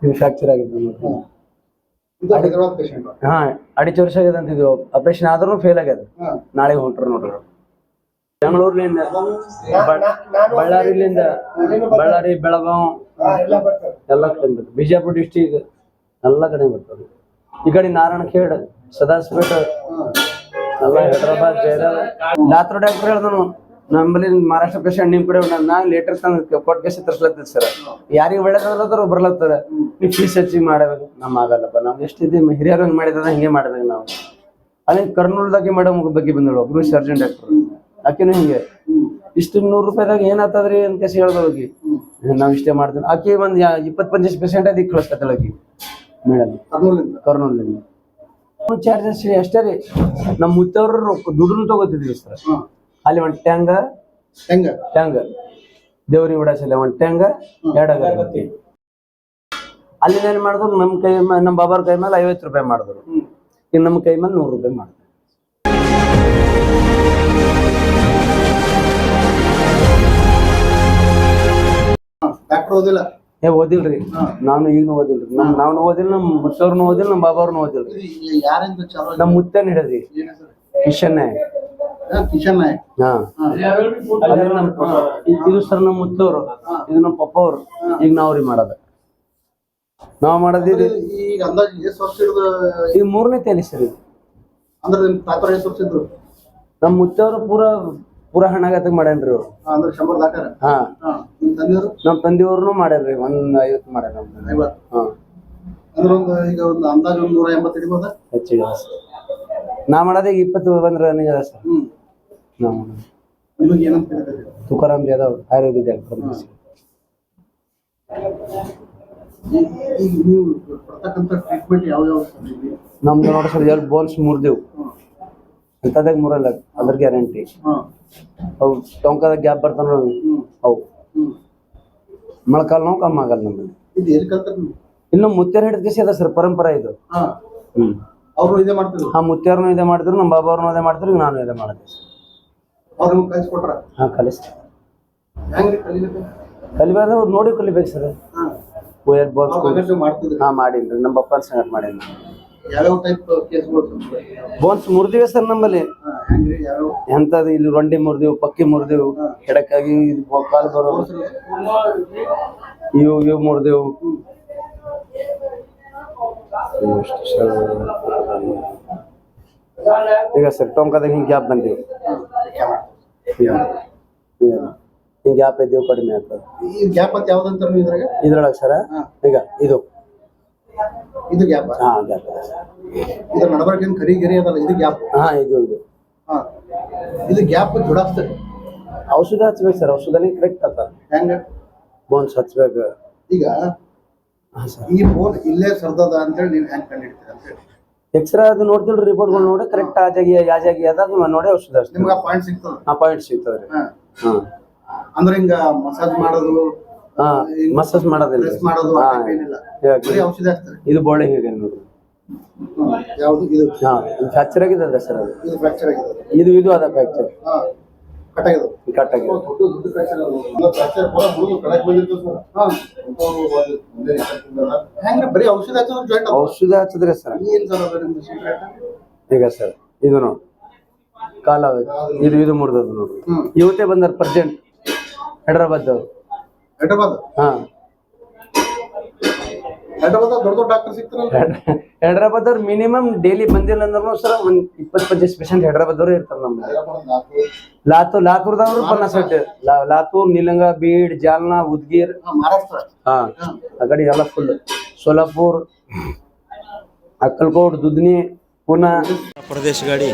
ಇದು ಫ್ರಾಕ್ಚರ್ ಆಗಿದೆ ನೋಡಿ. ಹಾ 2.5 ವರ್ಷ ಆಗಿದೆ ಅಂತ. ಇದು ಆಪರೇಷನ್ ಆದ್ರೂ ಫೇಲ್ ಆಗ್ಯದ. ನಾಳೆ ಹೊಂಟ್ರು ನೋಡ್ರಿ. ಬೆಂಗಳೂರಿನಿಂದ, ಬಳ್ಳಾರಿಲಿಂದ, ಬಳ್ಳಾರಿ, ಬೆಳಗಾವ್ ಎಲ್ಲ ಕಡೆ ಬರ್ತಾರೆ. ಬಿಜಾಪುರ ಡಿಸ್ಟಿಕ್ ಎಲ್ಲ ಕಡೆ ಬರ್ತಾರೆ. ಈ ಕಡೆ ನಾರಾಯಣಖೇಡ್, ಸದಾಸ್ಪೇಟ ಎಲ್ಲ, ಹೈದರಾಬಾದ್, ಜಯರಾಬ್. ಲಾತ್ರ ಡಾಕ್ಟರ್ ಹೇಳ್ದನು ನಮ್ಮಲ್ಲಿ ಮಹಾರಾಷ್ಟ್ರ ಪೇಷಂಟ್ ನಿಮ್ ಕಡೆ ನಾ ಲೇಟರ್ ತಂದು ಕೊಟ್ಟು ಕೇಸಿ ತರ್ಸ್ಲತ್ತದ ಸರ್. ಯಾರಿಗೆ ಒಳ್ಳೇದಾದ್ರು ಬರ್ಲತ್ತಾರ. ನೀವು ಫೀಸ್ ಹೆಚ್ಚಿಗೆ ಮಾಡಬೇಕು. ನಮ್ಮ ಆಗಲ್ಲಪ್ಪ, ನಾವು ಎಷ್ಟಿದೆ ಹಿರಿಯರು ಹಂಗೆ ಮಾಡಿದ ಹಿಂಗೆ ಮಾಡ್ಬೇಕು ನಾವು. ಅದೇ ಕರ್ನೂಲ್ದಾಗೆ ಮೇಡಮ್ ಬಗ್ಗೆ ಬಂದಳು ಒಬ್ರು ಸರ್ಜನ್ ಡಾಕ್ಟರ್. ಆಕೆನು ಹಿಂಗೆ ಇಷ್ಟು ₹100 ಏನಾಗ್ತದ್ರಿ ಅಂತ ಕೇಸಿ ಹೇಳ್ದೋಗಿ ನಾವ್ ಇಷ್ಟೇ ಮಾಡ್ತೀವಿ. ಆಕೆ ಒಂದ್ 20-25 ಪೇಷಂಟ್ ಅದಕ್ಕೆ ಕಳಿಸ್ತಾಳ ಆಕಿ ಮೇಡಮ್ ಕರ್ನೂಲಿಂದ. ಚಾರ್ಜಸ್ ಅಷ್ಟೇ ರೀ. ನಮ್ಮ ಮುತ್ತವ್ರು ದುಡ್ಡು ತಗೋತಿದ್ವಿ ಸರ್. ಅಲ್ಲಿ ಒಂದು ಟ್ಯಾಂಗ ದೇವ್ರಿಗೆ ಬಿಡಾಸಲ್ಲ, ಒಂದು ಟ್ಯಾಂಗ 2 ಅಗರಬತ್ತಿ. ಅಲ್ಲಿ ಏನ್ ಮಾಡಿದ್ರು ನಮ್ಮ ಬಾಬಾರ ಕೈ ಮೇಲೆ ₹50 ಮಾಡಿದ್ರು. ಈಗ ನಮ್ಮ ಕೈ ಮೇಲೆ ₹100 ಮಾಡಿದ್ರು. ಓದಿಲ್ರಿ. ನಾನು ಈಗನು ಓದಿಲ್ರಿ. ನಾವು ಓದಿಲ್ಲ, ನಮ್ಮ ಮುತ್ತವ್ರನ್ನ ಓದಿಲ್ಲ, ನಮ್ಮ ಬಾಬಾವ್ರನ್ನ ಓದಿಲ್ರಿ. ನಮ್ಮ ಮುತ್ತನ್ ಹಿಡದಿ ಕಿಶನ್ ನಾಯಕ್. ಇದು ಸರ್ ನಮ್ಮ ಮುತ್ತವ್ರು, ಇದು ನಮ್ಮ ಪಪ್ಪ ಅವ್ರು. ಈಗ ನಾವ್ರಿ ಮಾಡೋದ. ನಾವ್ ಮಾಡೋದಿರಿ ಈಗ 3ನೇ ತಲೆ ಸರ್. ಇದು ನಮ್ಮ ಮುತ್ತವ್ರು ಪೂರಾ ಹಣಗತ ಮಾಡ್ಯಾನ್ರಿ ಅವ್ರು. ಹಾ ನಮ್ ತಂದೆಯವ್ರನು ಮಾಡ್ಯಾರ್ರಿ. 150 ಮಾಡ್ಯಾರ. ಹೆಚ್ಚಿಗೆ ನಾ ಮಾಡೋದೇ 20 ಬಂದ್ರೆ ಸರ್. ತುಕಾರಾಮ್ ಜಾಧವ್ ಆಯುರ್ವೇದಿಕ್ ಡಾಕ್ಟರ್. ನಮ್ದು ನೋಡಿ ಸರ್, 2 ಬೋನ್ಸ್ ಮುರಿದೆವು. ಅಂತದಾಗ ಮುರಲ್ಲ, ಅದ್ರ ಗ್ಯಾರಂಟಿ. ಅವು ಟೊಂಕದ ಗ್ಯಾಪ್ ಬರ್ತಾನ ಅವು ಮೊಳಕಾಲ್ ನೋವು ಕಮ್ಮಿ ಆಗಲ್ಲ ನಮ್ಮಲ್ಲಿ. ಇನ್ನು ಮುತ್ಯಾರ ಹಿಡಿದ ಕೇಸಿ ಅದ ಸರ್, ಪರಂಪರಾ ಇದು. ಹಾ ಮುತ್ಯಾರನು ಇದೇ ಮಾಡ್ತಿದ್ರು, ನಮ್ಮ ಬಾಬಾವ್ರನು ಇದೇ ಮಾಡ್ತಿದ್ರು, ನಾನು ಇದೇ ಮಾಡಿದೆ. ಹಾ ಕಲಿಸ್ತೀವಿ. ಕಲಿಬಾರ್ದು ನೋಡಿ ಕಲಿಬೇಕು ಸರ್. ಹಾ ಮಾಡೀನ್ರಿ, ನಮ್ಮ ಬಪ್ಪನ ಸಂಗಟ ಮಾಡೀನಿ. ಬೋನ್ಸ್ ಮುರಿದಿವೆ ಸರ್ ನಮ್ಮಲ್ಲಿ. ಎಂತದು ಇಲ್ಲಿ ರೊಂಡಿ ಮುರಿದೆವು, ಪಕ್ಕಿ ಮುರಿದೆವು, ಹೆಡಕ್ಕಾಗಿ ಕಾಲು ಬರೋ ಇವು ಮುರಿದೆವು. ಈಗ ಸರ್ ಟೊಂಕದಾಗ ಹಿಂಗೆ ಗ್ಯಾಪ್ ಬಂದೀವಿ. ಹಿಂಗೆ ಗ್ಯಾಪ್ ಇದ್ದೇವು, ಕಡಿಮೆ ಆಗ್ತದೆ. ಇದ್ರೊಳಗೆ ಸರ ಈಗ ಇದು ಗ್ಯಾಪ್. ಹಾ ಗ್ಯಾಪ್ ಹಾ ಇದು ಗ್ಯಾಪ್ ಜೋಡಾಸ್ತದೆ. ಔಷಧ ಹಚ್ಬೇಕು ಸರ್. ಔಷಧನೇ ಕರೆಕ್ಟ್ ಆತ. ಹೆಂಗ ಬೋನ್ಸ್ ಹಚ್ಬೇಕು. ಈಗ ಈ ಬೋನ್ ಇಲ್ಲೇ ಸರ್ದದ ಅಂತೇಳಿ ನೀವು ಹೆಂಗ್ ಕಂಡಿಡ್ತೀರ ಅಂತ ಹೇಳಿ ಎಕ್ಸ್ರಾ ಅದು ನೋಡ್ತಿಲ್ರಿ, ರಿಪೋರ್ಟ್ಗಳು ನೋಡಿ ಕರೆಕ್ಟ್ ಆ ಜಾಗಿ ಯಾವ ಜಾಗಿ ಅದ ನೋಡಿ ಔಷಧ ಹಚ್ತೀವಿ. ನಿಮ್ಗೆ ಪಾಯಿಂಟ್ ಸಿಗ್ತದೆ. ಹಾ ಪಾಯಿಂಟ್ ಸಿಗ್ತದೆ ರೀ. ಹಾ ಅಂದ್ರೆ ಹಿಂಗ ಮಸಾಜ್ ಮಾಡೋದು, ಮಸಾಜ್ ಮಾಡೋದಿಲ್ಲ, ಔಷಧ ಹಚ್ತಾರೆ. ಇದು ಬೋಳಿ ಹೇಗೆ ನೋಡ್ರಿ. ಯಾವುದು ಇದು? ಹಾ ಇದು ಫ್ರಾಕ್ಚರ್ ಆಗಿದೆ ಸರ್. ಅದು ಇದು ಫ್ರಾಕ್ಚರ್ ಆಗಿದೆ. ಇದು ಅದ ಫ್ರಾಕ್ಚರ್ ಕಟ್ ಆಗಿದೆ. ಔಷಧ ಹಚ್ಚಿದ್ರೆ ಸರ್. ಈಗ ಸರ್ ಇದು ನೋಡಿ ಕಾಲ ಇದು ಮುರಿದದ್ದು ನೋಡ್ರಿ. ಇವತ್ತೇ ಬಂದಾರ ಪ್ರೆಸೆಂಟ್ ಹೈದರಾಬಾದ್. ಹಾ ಹೈದರಾಬಾದ್ ಅವ್ರು ಮಿನಿಮಮ್ ಡೈಲಿ ಬಂದಿಲ್ಲ ಅಂದ್ರೂ ಸರ್ ಒಂದ್ 20-25 ಪೇಷಂಟ್ ಹೈದರಾಬಾದ್ ಅವ್ರು ಇರ್ತಾರೆ. ನಮ್ಗೆ ಲಾತೂರ್ದವ್ರು 50. ಲಾತೂರ್, ನಿಲಂಗ, ಬೀಡ್, ಜಾಲ್ನಾ, ಉದ್ಗೀರ್, ಮಹಾರಾಷ್ಟ್ರ. ಹಾ ಆ ಕಡೆ ಎಲ್ಲ ಫುಲ್. ಸೋಲಾಪುರ್, ಅಕ್ಕಲ್ಕೋಟ್, ದುದ್ನಿ, ಪುನಾ ಪ್ರದೇಶ ಗಾಡಿ.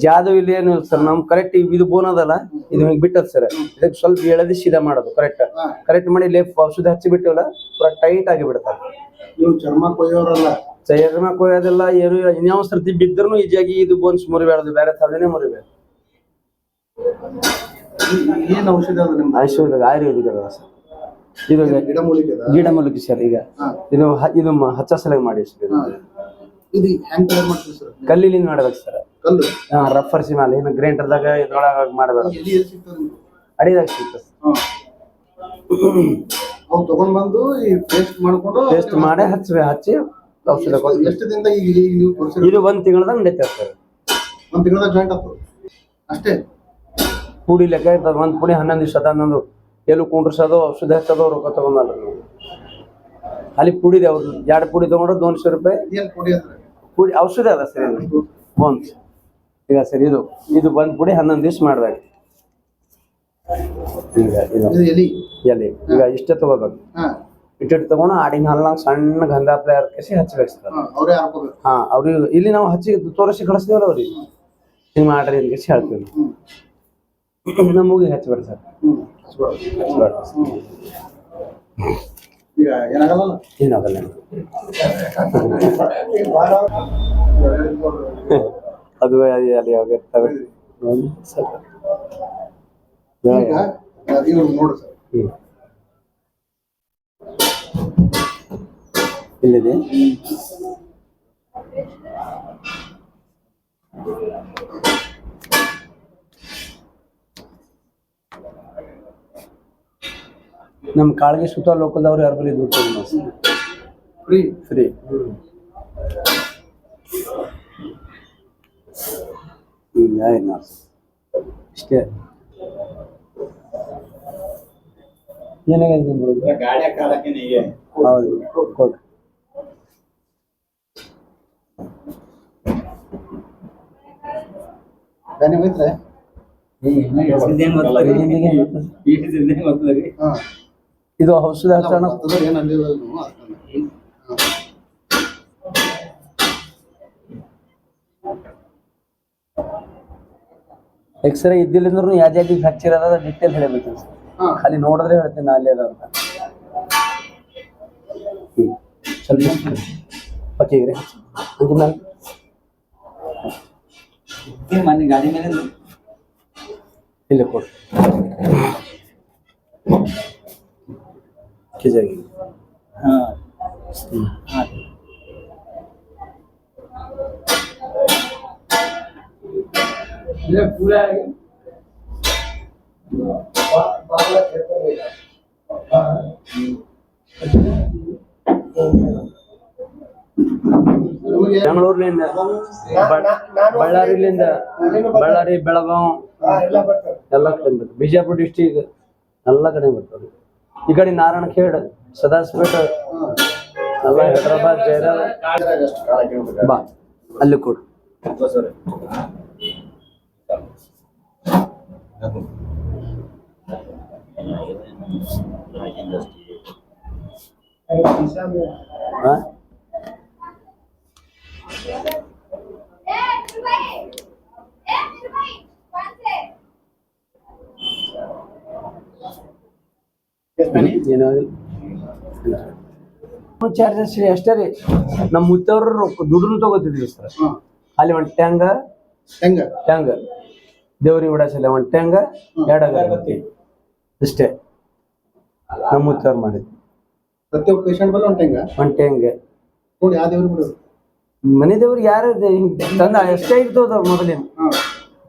ಜಾದು ಇಲ್ಲಿ ಏನು ಸರ್, ನಮ್ ಕರೆಕ್ಟ್ ಇದು ಬೋನ್ ಅದಲ್ಲ, ಇದು ಹಿಂಗ್ ಬಿಟ್ಟದ ಸರ್. ಇದಕ್ಕೆ ಸ್ವಲ್ಪ ಎಳೆದಿ ಸೀದಾ ಮಾಡೋದು ಕರೆಕ್ಟ್ ಮಾಡಿ ಲೇಪ್ ಔಷಧ ಹಚ್ಚಿ ಬಿಟ್ಟಿವಲ್ಲ, ಪೂರಾ ಟೈಟ್ ಆಗಿ ಬಿಡ್ತಾರೆ. ನೀವು ಚರ್ಮ ಕೊಯ್ಯೋರಲ್ಲ. ಚರ್ಮ ಕೊಯ್ಯೋದೆಲ್ಲ ಏನು ಇನ್ಯಾವ ಸರ್ತಿ ಬಿದ್ದರೂ ಈಜಿಯಾಗಿ ಇದು ಬೋನ್ಸ್ ಮುರಿಬೇಡದು, ಬೇರೆ ಥರನೇ ಮುರಿಬೇಕು. ಏನ್ ಔಷಧ ಅದ ನಿಮ್ದು? ಔಷಧ ಆಯುರ್ವೇದಿಕ್ ಅದ ಸರ್. ಇದು ಗಿಡಮೂಲಿಕೆ ಸರ್. ಈಗ ಇದು ಹಚ್ಚ ಸಲಹೆ ಮಾಡಿ ಸರ್. ಇದು ಹೆಂಗ್ ತಯಾರು ಮಾಡ್ತೀವಿ ಸರ್? ಕಲ್ಲಿನಿಂದ ಮಾಡ್ಬೇಕು ಸರ್. ಕಲ್ಲು ರಫರ್ಸಿ ಮೇಲೆ ಏನು ಗ್ರೈಂಡರ್ದಾಗ ಇದ್ರೊಳಗ ಮಾಡಬೇಡ, ಅಡಿದಾಗ ಸಿಗ್ತದೆ. ಅವು ತಗೊಂಡ್ ಬಂದು ಈ ಪೇಸ್ಟ್ ಮಾಡಿ ಹಚ್ಚಿ ಔಷಧ ಕೊಟ್ಟು. ಎಷ್ಟು ದಿನದ ಈಗ ನೀವು ತೋರಿಸಿದ್ರೆ? ಇದು 1 ತಿಂಗಳದಾಗ ನಡೀತದೆ ಸರ್. 1 ತಿಂಗಳದಾಗ ಜಾಯಿಂಟ್ ಆಗ್ತದೆ ಅಷ್ಟೇ. ಪುಡಿ ಲೆಕ್ಕ ಇರ್ತದೆ. 1 ಪುಡಿ 11 ದಿವಸ ಹನ್ನೊಂದು ಎಲ್ಲಿ ಕುಂಡ್ರಿಸೋದು, ಔಷಧ ಹಚ್ಚೋದು, ರೊಕ್ಕ ತಗೊಂಡ್ರಿ ನೀವು. ಅಲ್ಲಿ ಪುಡಿದೆ ಅವ್ರು 2 ಪುಡಿ ತಗೊಂಡ್ರೆ 200 ರೂಪಾಯಿ. ಏನ್ ಪುಡಿ ಅಂದ್ರೆ? ಪುಡಿ ಔಷಧ ಅದ ಸರ್. ಇದು ಬೋನ್ಸ್ ಈಗ ಸರ್. ಇದು 1 ಪುಡಿ 11 ದಿವಸ ಮಾಡ್ಬೇಕು. ಈಗ ಇದು ಎಲೆ ಈಗ ಇಷ್ಟೇ ತಗೋಬೇಕು. ಇಟ್ಟು ತಗೊಂಡು ಆಡಿನ ಹಲ್ಲಾಗ ಸಣ್ಣ ಗಂಧ ಪ್ಲೇಯರ್ಕೇಸಿ ಹಚ್ಬೇಕು ಸರ್. ಹಾ, ಅವ್ರಿಗೆ ಇಲ್ಲಿ ನಾವು ಹಚ್ಚಿ ತೋರಿಸಿ ಕಳಿಸ್ತೀವಲ್ಲ ಅವ್ರಿಗೆ, ಹಿಂಗೆ ಮಾಡ್ರಿ ಅಂತ ಹೇಳ್ತೀವಿ. ನಮಗೆ ಹಚ್ಬೇಡಿ ಸರ್. ಏನಾಗಲ್ಲ. ಅದು ಅಲ್ಲಿ ಹೋಗಿರ್ತವೆ ಸರ್. ನೋಡು ಸರ್, ಇಲ್ಲಿದೆ. ನಮ್ಮ ಕಾಳಗಿ ಸುತ್ತ ಲೋಕಲ್ದವ್ರು ಯಾರು ಬರೀ ದುಡ್ಡು ಫ್ರೀ ಇಷ್ಟೇ. ಏನಾಗಿದೆ ಹೌದು ಕೊಡ್ರಿ. ಇದು ಔಷಧ ಹಚ್ಚೋಣ. ಎಕ್ಸ್ರೇ ಇದ್ದಿಲ್ಲ ಅಂದ್ರೂ ಯಾವ ಜಾತಿಗೆ ಫ್ರಾಕ್ಚರ್ ಅದ ಡಿಟೇಲ್ ಹೇಳಬೇಕು ಸರ್. ಖಾಲಿ ನೋಡಿದ್ರೆ ಹೇಳ್ತೀನಿ ನಾ ಅಲ್ಲಿ ಅದ ಅಂತ. ಸ್ವಲ್ಪ ಪಕ್ಕಿಗ್ರಿ ಮನೆ ಗಾಡಿ ಮೇಲೆ ಇಲ್ಲ ಕೊಡು ಕಿಜಾಗಿ. पूरा ಬೆಂಗಳೂರಿನಿಂದ ಬಳ್ಳಾರಿ ಬೆಳಗಾವ್ ಎಲ್ಲ ಕಡೆ ಬರ್ತಾರೆ. ಬಿಜಾಪುರ ಡಿಸ್ಟಿಕ್ ಎಲ್ಲ ಕಡೆ ಬರ್ತಾರೆ. ಈ ಕಡೆ ನಾರಾಯಣಖೇಡ್, ಸದಾಸ್ಪೇಟ ಎಲ್ಲ ಹೈದರಾಬಾದ್, ಜಯರಾಬ್ ಬಾ ಅಲ್ಲಿ ಕೊಡು. ಚಾರ್ಜಸ್ ಅಷ್ಟೇ ರೀ. ನಮ್ಮ ಮುತ್ತವ್ರು ದುಡ್ಡು ತಗೋತಿದ್ವಿ ಸರ್. ಅಲ್ಲಿ ಒಂದು ಟ್ಯಾಂಗ ದೇವ್ರಿಗೆ ಬಿಡಸಲ್ಲ, ಒಂದು ಟ್ಯಾಂಗ 2 ಅಗರಬತ್ತಿ ಇಷ್ಟೇ ನಮ್ಮ ಮುತ್ತವ್ರು ಮಾಡಿದ್ವಿ. ಪ್ರತಿಯೊಬ್ಬ ಪೇಷಂಟ್ ಬಲ್ಲ ಒಂದು ಟ್ಯಾಂಗ ನೋಡಿ. ಯಾವ ದೇವ್ರಿಗೆ ಬಿಡೋದು? ಮನೆ ದೇವ್ರಿಗೆ ಯಾರು ತಂದ ಎಷ್ಟೇ ಇರ್ತದ ಮೊದಲಿನ.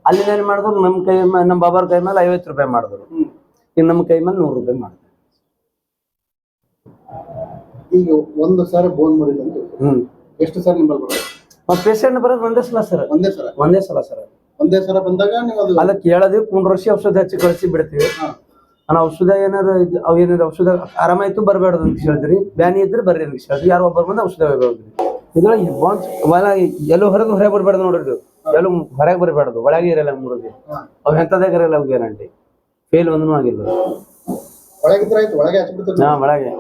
ಅಲ್ಲಿ ಏನ್ ಮಾಡಿದ್ರು ನಮ್ಮ ಕೈ ನಮ್ಮ ಬಾಬಾರ ಕೈ ಮೇಲೆ 50 ರೂಪಾಯಿ ಮಾಡಿದ್ರು. ಈಗ ನಮ್ಮ ಕೈ ಮೇಲೆ 100 ರೂಪಾಯಿ ಮಾಡಿದ್ರು. ಈಗ 1 ಸಾರಿ ಬೋನ್ ಮುರಿದಂತ ಎಷ್ಟು ಸಾರಿ ನಿಮ್ಮಲ್ಲಿ ಬರೋದು? ಪೇಷಂಟ್ ಬರೋದು ಒಂದೇ ಸಲ ಸರ್. ಒಂದೇ ಸಲ ಬಂದಾಗ ನೀವು ಅಲ್ಲ ಕೇಳೋದು ಕುಂಡ್ರಸಿ ಔಷಧ ಹಚ್ಚಿ ಕಳಿಸಿ ಬಿಡ್ತೀವಿ. ಔಷಧ ಏನಾರು ಅವ್ ಏನಾರು ಔಷಧ ಆರಾಮಾಯ್ತು ಬರಬೇಡ್ದು ಅಂತ ಹೇಳಿದ್ರಿ. ಬ್ಯಾನಿ ಇದ್ರೆ ಬರ್ರಿ ಅಂತ ಹೇಳಿದ್ರಿ. ಯಾರು ಒಬ್ಬರು ಬಂದು ಔಷಧ ಹೋಗ್ರಿ. ಇದ್ರೊಳಗೆ ಬಾನ್ಸ್ ಎಲ್ಲೋ ಹೊರಗೆ ಬರ್ಬಾರ್ದು ನೋಡ್ರಿ. ಎಲ್ಲೂ ಹೊರಗೆ ಬರಬಾರ್ದು, ಒಳಗೆ ಇರಲ್ಲ ಮುರಿದು. ಅವ್ ಎಂತದಾಗ ಇರಲ್ಲ, ಅವ್ ಗ್ಯಾರಂಟಿ ಫೇಲ್ ಒಂದೂ ಆಗಿಲ್ಲ. ಒಳಗೆ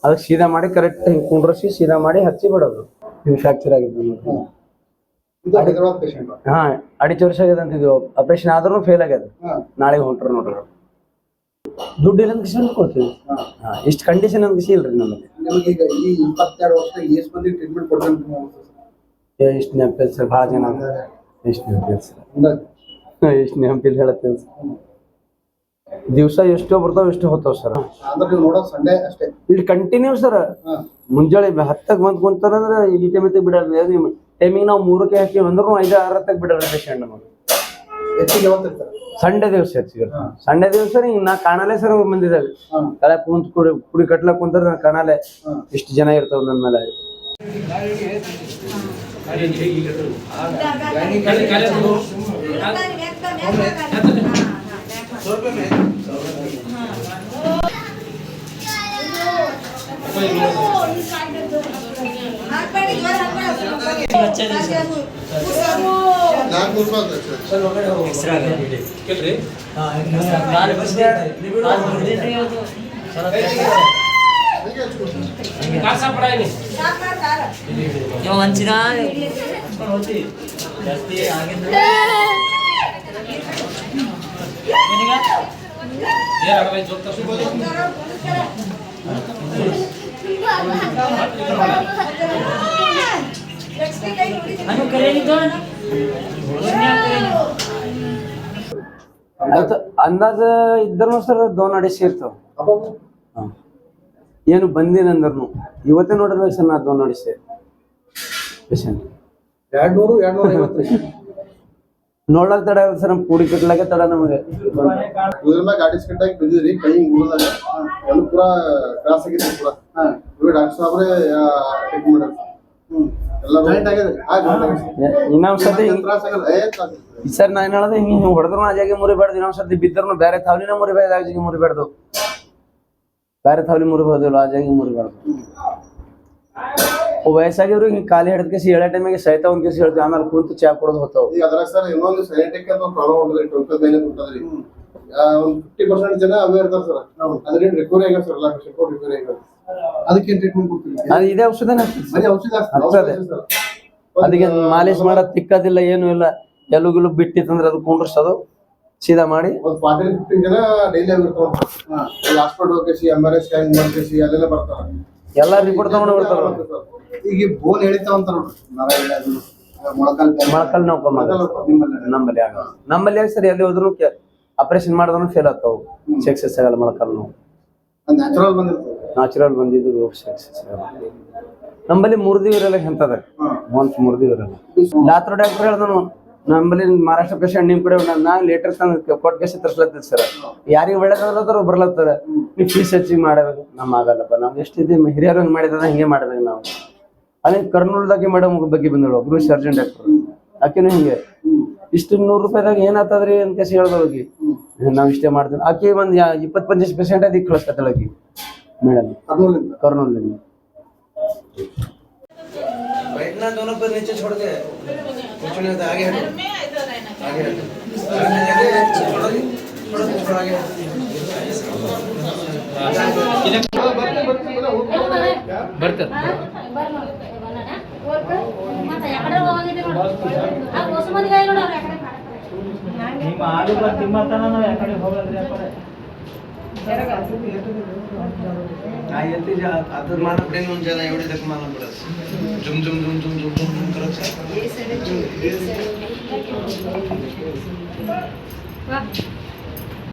ಅದಕ್ಕೆ ಸೀದಾ ಮಾಡಿ ಕರೆಕ್ಟ್ ಹಿಂಗೆ ಕುಂಡ್ರಸಿ ಸೀದಾ ಮಾಡಿ ಹಚ್ಚಿ ಬಿಡೋದು. ಇದು ಫ್ರಾಕ್ಚರ್ ಆಗಿದ್ದು. ಹಾ 2.5 ವರ್ಷ ಆಗ್ಯದ ಅಂತಿದ್ವಿ. ಆಪರೇಷನ್ ಆದ್ರೂ ಫೇಲ್ ಆಗ್ಯದ. ನಾಳೆಗೆ ಹೊಂಟ್ರು ನೋಡ್ರಿ. ದುಡ್ಡು ಇಲ್ಲ ಅಂತ ಕೊಡ್ತೀವಿ. ಇಷ್ಟು ಕಂಡೀಷನ್ ಅಂತ ಇಲ್ರಿ ನಮಗೆ. ನಿಮಗೆ ಈಗ ಈ 22 ವರ್ಷ ಎಷ್ಟು ಮಂದಿ ಟ್ರೀಟ್ಮೆಂಟ್ ಕೊಡ್ತಾರೆ? ಎಷ್ಟು ನೆನಪಿಲ್ಲ ಸರ್, ಭಾಳ ಜನ ಎಷ್ಟು ನೆನಪಿಲ್ಲ ಸರ್, ಎಷ್ಟು ನೆನಪಿಲ್ಲ ಹೇಳತ್ತೇವೆ ಸರ್. ದಿವಸ ಎಷ್ಟೋ ಬರ್ತಾವ ಎಷ್ಟೋ ಹೋಗ್ತಾವ ಸರ್. ಅಂದ್ರೆ ನೀವು ನೋಡೋ ಸಂಡೇ ಅಷ್ಟೇ ಇಲ್ಲಿ ಕಂಟಿನ್ಯೂ ಸರ್. ಮುಂಜಾನೆ 10ಕ್ಕೆ ಬಂದು ಕುಂತಾರಂದ್ರೆ ಈ ಟೈಮಿಗೆ ಬಿಡೋದು. ಟೈಮಿಂಗ್ ನಾವು 3ಕ್ಕೆ ಹಾಕಿ ಅಂದ್ರೂ 5-6 ಬಿಡೋದು ಪೇಷಂಟ್ ನಮಗೆ. ಹೆಚ್ಚಿಗೆ ಯಾವತ್ತು ಇರ್ತಾರೆ? ಸಂಡೇ ದಿವಸ ಹೆಚ್ಚಿಗೆ. ಸಂಡೇ ದಿವಸ ನಾ ಕಾಣಲೇ ಸರ್ ಮಂದಿದಾಗ ಕಳೆ ಕುಂತ್ ಕುಡಿ ಕಟ್ಲಕ್ ಕುಂತಾರ ನಾ ಕಾಣಲೆ ಇಷ್ಟು ಜನ ಇರ್ತಾವ ನನ್ನ ಮೇಲೆ. ಆಯ್ತು ಅಂದಾಜ ಇದ್ರೂ ಸರ್ 2-2.5 ಇರ್ತಾವ. ಏನು ಬಂದಿನ ಅಂದ್ರೂ ಇವತ್ತೇ ನೋಡಿರ್ಬೇಕು ಸರ್ ನಾ 2.5 ಪೇಷಂಟ್ 200-250 ನೋಡ್ಲಾಕ್ ತಡ ಆಗುತ್ತೆ ಸರ್. ನಮ್ ಕೂಡಿ ಕಟ್ಲಾಕ ತಡ ನಮಗೆ. ಗಾಡಿ ಸ್ಕಿಟ್ ಆಗಿ ಬಿದ್ದಿದ್ರಿ, ಕೈ ಮುಗಿದಾಗ ಎಲ್ಲ ಪೂರಾ ಕ್ರಾಸ್ ಆಗಿತ್ತು ಪೂರಾ. ಡಾಕ್ಟರ್ ಸಾಬ್ರೆ ಟ್ರೀಟ್ಮೆಂಟ್ ಇನ್ನೊಂದ್ಸತಿ ಸರ್ ನಾ ಏನ್ ಹೇಳೋದು, ಹಿಂಗೆ ಹೊಡೆದ್ರು ಆ ಜಾಗ ಮುರಿಬಾರ್ದು. ಇನ್ನೊಂದ್ಸತಿ ಬಿದ್ದರೂ ಬೇರೆ ಥಾವಲಿನ ಮುರಿಬಾರ್ದು, ಆ ಜಾಗ ಮುರಿಬಾರ್ದು. ಬೇರೆ ಥಾವಲಿ ಮುರಿಬೋದಿಲ್ಲ, ಆ ಜಾಗ ಮುರಿಬಾರ್ದು. ವಯಸ್ಸಾಗಿವ್ರು ಹಿಂಗೆ ಖಾಲಿ ಹಿಡಿದ ಹೇಳೋ ಟೈಮಿಗೆ ಸಹಿತ ಒಂದ್ ಕೇಸ್ ಹೇಳ್ತೀವಿ, ಆಮೇಲೆ ಕುಂತು ಚಾ ಕೊಡೋದು ಹೋಗ್ತಾವ. ಈಗ ಅದ್ರ ಸರ್ ಇನ್ನೊಂದು ಸೈಂಟಿಕ್ ಅಂತ ಪ್ರಾಬ್ಲಮ್ ಉಂಟದ್ರಿ, 25 ಒಂದು 50% ಜನ ಅವೇ ಇರ್ತಾರ ಸರ್. ಅದ್ರಿಂದ ರಿಕವರಿ ಆಗ್ಯಾವ ಸರ್, ಎಲ್ಲ ಪೇಷಂಟ್ ರಿಕವರಿ ಆಗ್ಯಾವ. ಅದಕ್ಕೆ ಟ್ರೀಟ್ಮೆಂಟ್ ಕೊಡ್ತೀವಿ. ಅದು ಇದೇ ಔಷಧನೇ ಹಚ್ಚದೆ. ಅದಕ್ಕೆ ಮಾಲಿಶ್ ಮಾಡೋದು ತಿಕ್ಕದಿಲ್ಲ, ಏನು ಇಲ್ಲ. ಎಲ್ಲುಗಿಲು ಬಿಟ್ಟಿತ್ತಂದ್ರೆ ಅದು ಕುಂಡ್ರಿಸೋದು ಸೀದಾ ಮಾಡಿ. ಒಂದು 40-50 ಜನ ಡೈಲಿ ಆಗಿರ್ತಾವ. ಹಾಸ್ಪಿಟಲ್ ಹೋಗಿ MRI ಸ್ಕ್ಯಾನ್ ಮಾಡ್ಕೇಸಿ ಅಲ್ಲೆಲ್ಲ ಬರ್ತಾರ, ಎಲ್ಲ ರಿಪೋರ್ಟ್ ತಗೊಂಡು ಬರ್ತಾರ. ಈಗ ಬೋನ್ ಎಳಿತಾವ ಅಂತ ನೋಡ್ರಿ, ಮೊಳಕಲ್ ನೋವು ನಮ್ಮಲ್ಲಿ ಆಗ ನಮ್ಮಲ್ಲಿ ಸರಿ ಎಲ್ಲಿ ಹೋದ್ರು ಆಪರೇಷನ್ ಮಾಡಿದ್ರು ಫೇಲ್ ಆಗ್ತಾವ, ಸಕ್ಸಸ್ ಆಗಲ್ಲ. ಮೊಳಕಲ್ ನೋವು ನ್ಯಾಚುರಲ್ ಬಂದಿದ್ದು ಸಕ್ಸಸ್ ಆಗಲ್ಲ. ನಮ್ಮಲ್ಲಿ ಮುರಿದಿವಿರಲ್ಲ ಎಂತದ ಒಂದ್ ಮುರಿದಿವಿರಲ್ಲ. ಲಾತ್ರ ಡಾಕ್ಟರ್ ಹೇಳ್ದನು ನಮ್ಮಲ್ಲಿ ಮಹಾರಾಷ್ಟ್ರ ಪೇಷಂಟ್ ನಿಮ್ ಕಡೆ ನಾ ಲೇಟರ್ ತಂದು ಕೊಟ್ಟು ಕೇಸಿ ತರ್ಸ್ಲತ್ತದ ಸರ್. ಯಾರಿಗೆ ಒಳ್ಳೇದಾಗ್ಲತ್ತಾರ ಬರ್ಲತ್ತಾರ, ನೀವು ಫೀಸ್ ಹೆಚ್ಚಿಗೆ ಮಾಡಬೇಕು. ನಮ್ ಆಗಲ್ಲಪ್ಪ, ನಾವ್ ಎಷ್ಟಿದ್ದೀವಿ ಹಿರಿಯರು ಹಂಗೆ ಮಾಡಿದ ಹಿಂಗೆ ಮಾಡ್ಬೇಕು ನಾವು. ಅಲ್ಲಿ ಕರ್ನೂಲ್ದಾಗೆ ಮೇಡಮ್ ಬಗ್ಗೆ ಬಂದಳು ಒಬ್ರು ಸರ್ಜನ್ ಡಾಕ್ಟರ್, ಆಕೆನು ಹಿಂಗೆ ಇಷ್ಟು 100 ರೂಪಾಯಿದಾಗ ಏನಾಗ್ತದ್ರಿ ಅಂತ ಕೇಸಿ ಹೇಳ್ದೋಗಿ ನಾವ್ ಇಷ್ಟೇ ಮಾಡ್ತೀವಿ. ಆಕೆ ಒಂದ್ 20-25 ಪೇಷಂಟ್ ಅದಕ್ಕೆ ಕಳಿಸ್ಕತ್ತಳಕಿ ಮೇಡಮ್ ಕರ್ನೂಲಿಂದ. बैठना दोनों पर नीचे छोड़ के कुछ नहीं होता, आगे हटो आगे हटो थोड़ा आगे ಬರ್ತ ನಿಮ್ಮ ಆಳು ಬರ್ತಿಮ್ಮತನ ನಾವು ಯಾಕಡೆ ಹೋಗಲ್ರಿ ಯಾಕಡೆ आता मला प्रेम होऊन ज्याला एवढे तक मला पडत झुम झुम झुम झुम झुम झुम झुम करत